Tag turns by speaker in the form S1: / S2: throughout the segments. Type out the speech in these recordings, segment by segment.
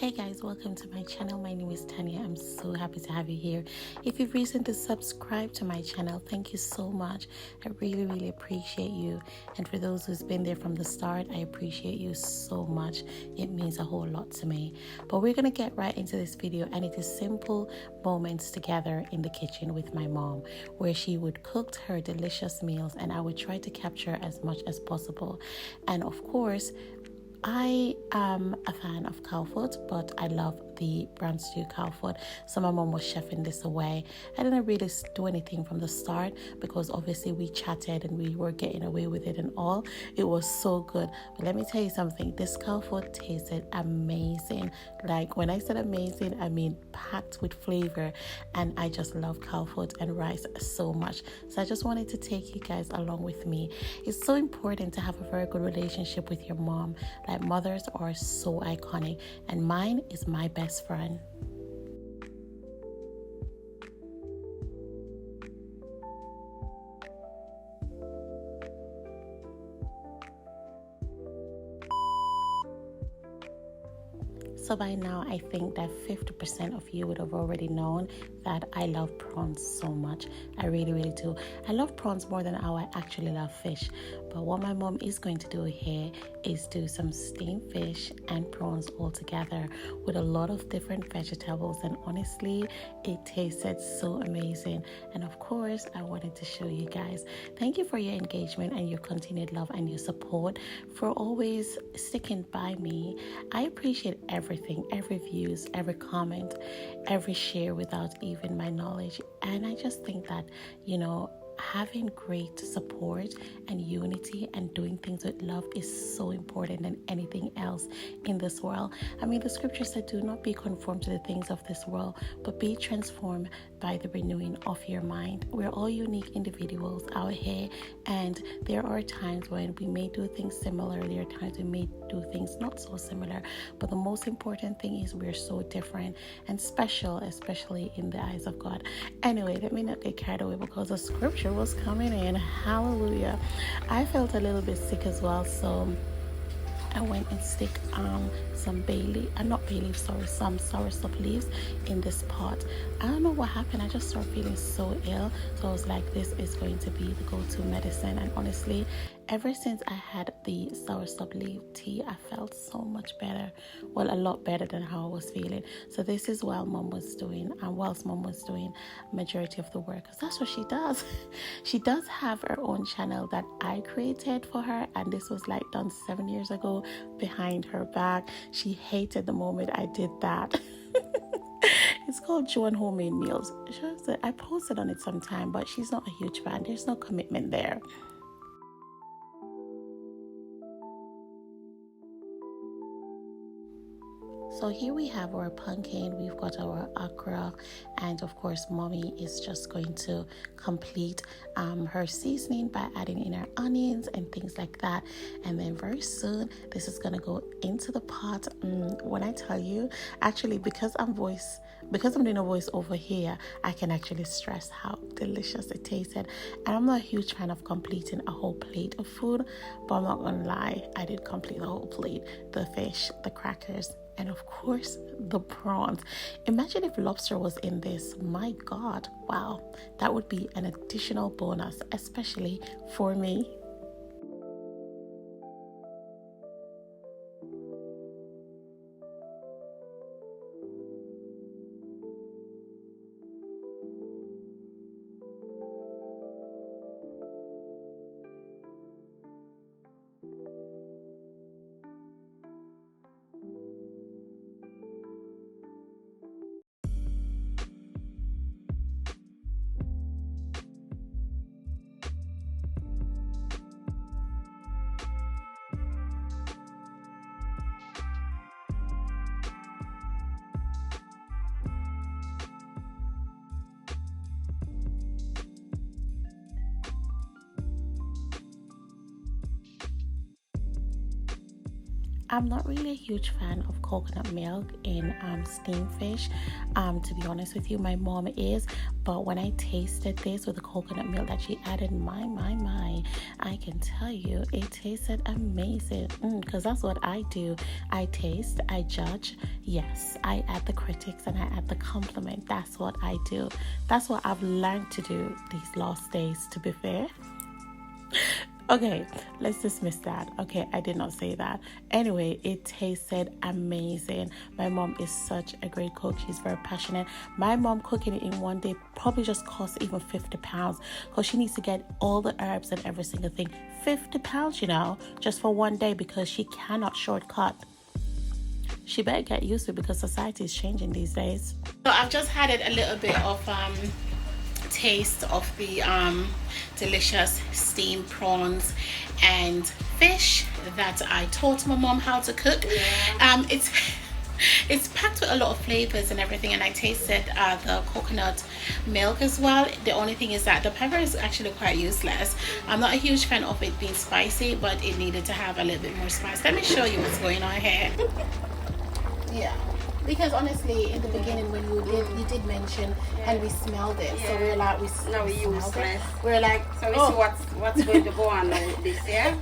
S1: Hey guys, welcome to my channel. My name is Tanya. I'm so happy to have you here. If you've recently subscribed to my channel, thank you so much. I really appreciate you. And for those who's been there from the start, I appreciate you so much. It means a whole lot to me. But we're gonna get right into this video, and it is simple moments together in the kitchen with my mom, where she would cook her delicious meals and I would try to capture as much as possible. And of course, I am a fan of cow foot, but I love the brown stew cow foot. So my mom was chefing this away. I didn't really do anything from the start because obviously we chatted and we were getting away with it and all. It was so good. But let me tell you something, this cow foot tasted amazing. Like when I said amazing, I mean packed with flavor, and I just love cow foot and rice so much. So I just wanted to take you guys along with me. It's so important to have a very good relationship with your mom. Like mothers are so iconic, and mine is my best friend. So by now, I think that 50% of you would have already known that I love prawns so much. I really do. I love prawns more than how I actually love fish. But what my mom is going to do here is do some steamed fish and prawns all together with a lot of different vegetables. And honestly, it tasted so amazing. And of course, I wanted to show you guys. Thank you for your engagement and your continued love and your support, for always sticking by me. I appreciate everything, every views, every comment, every share without even my knowledge. And I just think that, having great support and unity and doing things with love is so important than anything else in this world. I mean, the scripture said, do not be conformed to the things of this world, but be transformed by the renewing of your mind. We're all unique individuals out here, and there are times when we may do things similar. There are times we may do things not so similar, but the most important thing is we're so different and special, especially in the eyes of God. Anyway, let me not get carried away because the scripture was coming in. Hallelujah. I felt a little bit sick as well, so I went and stick some some soursop leaves in this pot. I don't know what happened. I just started feeling so ill. So I was like, this is going to be the go-to medicine. And honestly, ever since I had the soursop leaf tea, I felt so much better. Well, a lot better than how I was feeling. So this is whilst mom was doing majority of the work, because that's what she does. She does have her own channel that I created for her, and this was like done 7 years ago behind her back. She hated the moment I did that. It's called Joan Homemade Meals. I posted on it sometime, but she's not a huge fan. There's no commitment there. So here we have our pumpkin, we've got our okra, and of course mommy is just going to complete her seasoning by adding in her onions and things like that. And then very soon this is going to go into the pot. When I tell you, actually, because I'm doing a voice over here, I can actually stress how delicious it tasted. And I'm not a huge fan of completing a whole plate of food, but I'm not gonna lie, I did complete the whole plate. The fish, the crackers, and of course the prawns. Imagine if lobster was in this. My God, wow, that would be an additional bonus, especially for me. I'm not really a huge fan of coconut milk in steamed fish. To be honest with you, my mom is. But when I tasted this with the coconut milk that she added, my, I can tell you, it tasted amazing. Because that's what I do. I taste, I judge. Yes, I add the critics and I add the compliment. That's what I do. That's what I've learned to do these last days, to be fair. Okay, let's dismiss that. Okay, I did not say that. Anyway, it tasted amazing. My mom is such a great cook. She's very passionate. My mom cooking it in one day probably just costs even £50 because she needs to get all the herbs and every single thing. £50, you know, just for one day because she cannot shortcut. She better get used to it because society is changing these days. So I've just had it a little bit of taste of the delicious steamed prawns and fish that I taught my mom how to cook. It's packed with a lot of flavors and everything, and I tasted the coconut milk as well. The only thing is that the pepper is actually quite useless. I'm not a huge fan of it being spicy, but it needed to have a little bit more spice. Let me show you what's going on here. Yeah, because honestly, in the beginning when you did mention and we smelled it, so we're like we smelled it. We're like,
S2: so we see what's going to go on with this, yeah.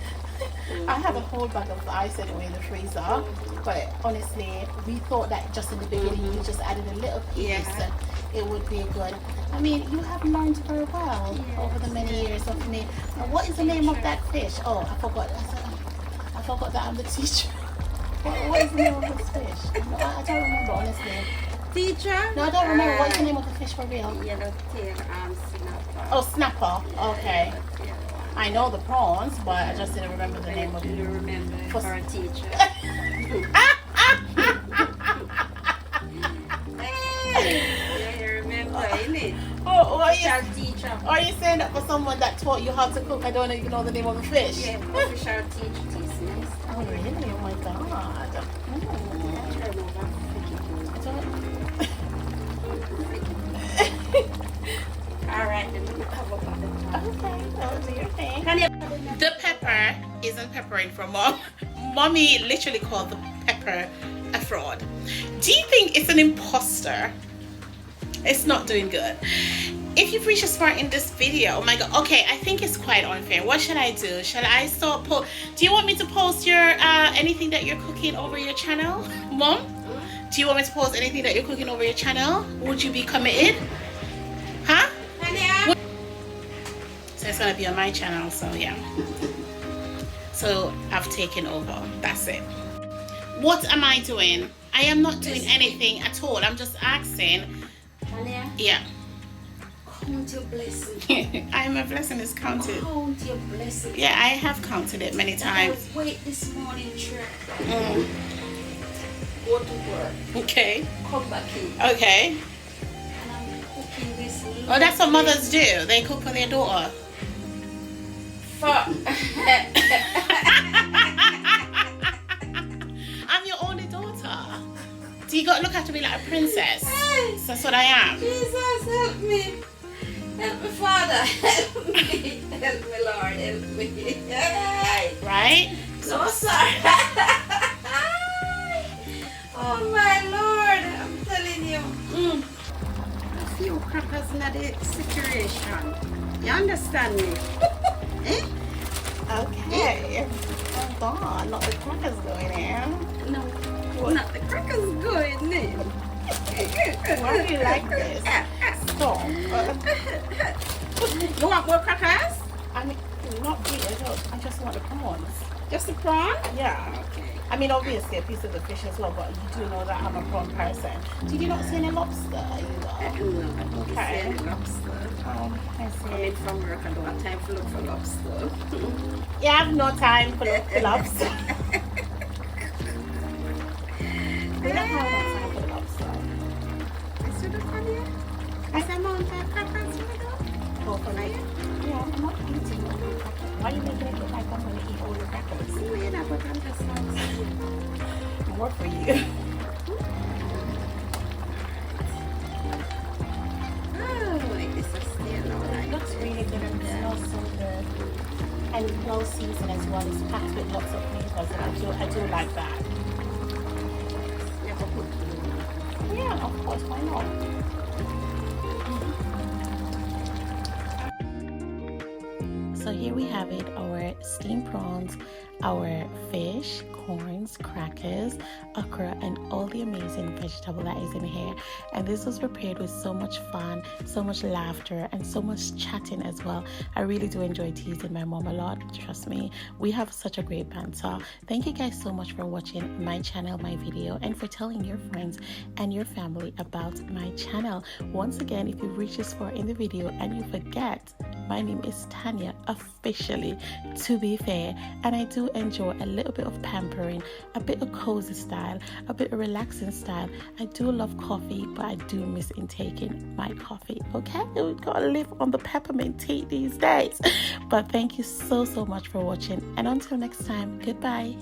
S1: I have a whole bag of ice anyway in the freezer, but honestly, we thought that just in the beginning you just added a little piece and it would be good. I mean, you have learned very well over the many years of me. Now, what is the name of that fish? Oh, I forgot. I forgot that I'm the teacher. What is the name of this fish? No, I don't remember, honestly.
S2: Teacher?
S1: No, I don't remember. What is the name of the fish for real?
S2: Yellow tail snapper.
S1: Oh, snapper. Okay. I know the prawns, but I just didn't remember the name of it.
S2: You remember for a teacher. You remember, innit?
S1: Oh, are you saying that for someone that taught you how to cook? I don't even know the name of the fish.
S2: Yeah, official teacher.
S1: Oh really? Oh my god.
S2: Alright, then we have a
S1: okay, that would be your thing. The pepper isn't peppering from mom. Mommy literally called the pepper a fraud. Do you think it's an imposter? It's not doing good. If you've reached this far in this video, oh my god, okay, I think it's quite unfair. What should I do? Shall I start do you want me to post your anything that you're cooking over your channel, Mom? Do you want me to post anything that you're cooking over your channel? Would you be committed? Huh? So it's gonna be on my channel, so yeah. So I've taken over. That's it. What am I doing? I am not doing anything at all. I'm just asking. Yeah.
S2: Count your blessing.
S1: I'm a blessing is counted.
S2: Count your blessing.
S1: Yeah, I have counted it many times.
S2: Wait this morning, church. Go to work.
S1: Okay.
S2: Come back in.
S1: Okay.
S2: And I'm cooking this.
S1: Oh, that's what mothers do. They cook for their daughter. I'm your only daughter. Do you got to look after me like a princess? That's what I am.
S2: Jesus, help me. Help me, Father. Help me. Help me, Lord. Help me.
S1: Right?
S2: No, sorry. Oh, my Lord. I'm telling you. A few crackers in the situation. You understand me? Eh?
S1: Okay. Hold on. Not the crackers going in.
S2: No. Not the crackers going in.
S1: Why do you like this? Stop.
S2: You want more crackers?
S1: I mean, not really. I just want the prawns.
S2: Just a prawn?
S1: Yeah.
S2: Okay.
S1: I mean, obviously a piece of the fish as well, but you do know that I'm a prawn person. Did you not see any lobster either?
S2: No.
S1: Okay.
S2: Lobster.
S1: I see.
S2: Coming from work, I don't have time to look for lobster.
S1: You have no time for lobster. We don't have no time for lobster.
S2: I said that for you. I said amount of crackers for you.
S1: Oh, for like, yeah, I'm not eating all the crackers. Why are you making it look like I'm going to eat all the crackers?
S2: No, you're not, but I'm just saying.
S1: More for you.
S2: Oh, like this is still all right.
S1: It looks really good and it smells so good. and it's well seasoned as well. It's packed with lots of flavors, and I do like that.
S2: Never put
S1: Yeah, of course, why not? So here we have it, our steamed prawns, our fish, corns, crackers, okra, and all the amazing vegetable that is in here. And this was prepared with so much fun, so much laughter, and so much chatting as well. I really do enjoy teasing my mom a lot. Trust me, we have such a great banter. Thank you guys so much for watching my channel, my video, and for telling your friends and your family about my channel. Once again, if you've reached this far in the video and you forget, my name is Tanya, officially, to be fair, and I do enjoy a little bit of pampering, a bit of cozy style, a bit of relaxing style. I do love coffee, but I do miss intaking my coffee, okay? We gotta live on the peppermint tea these days. But thank you so much for watching, and until next time, goodbye.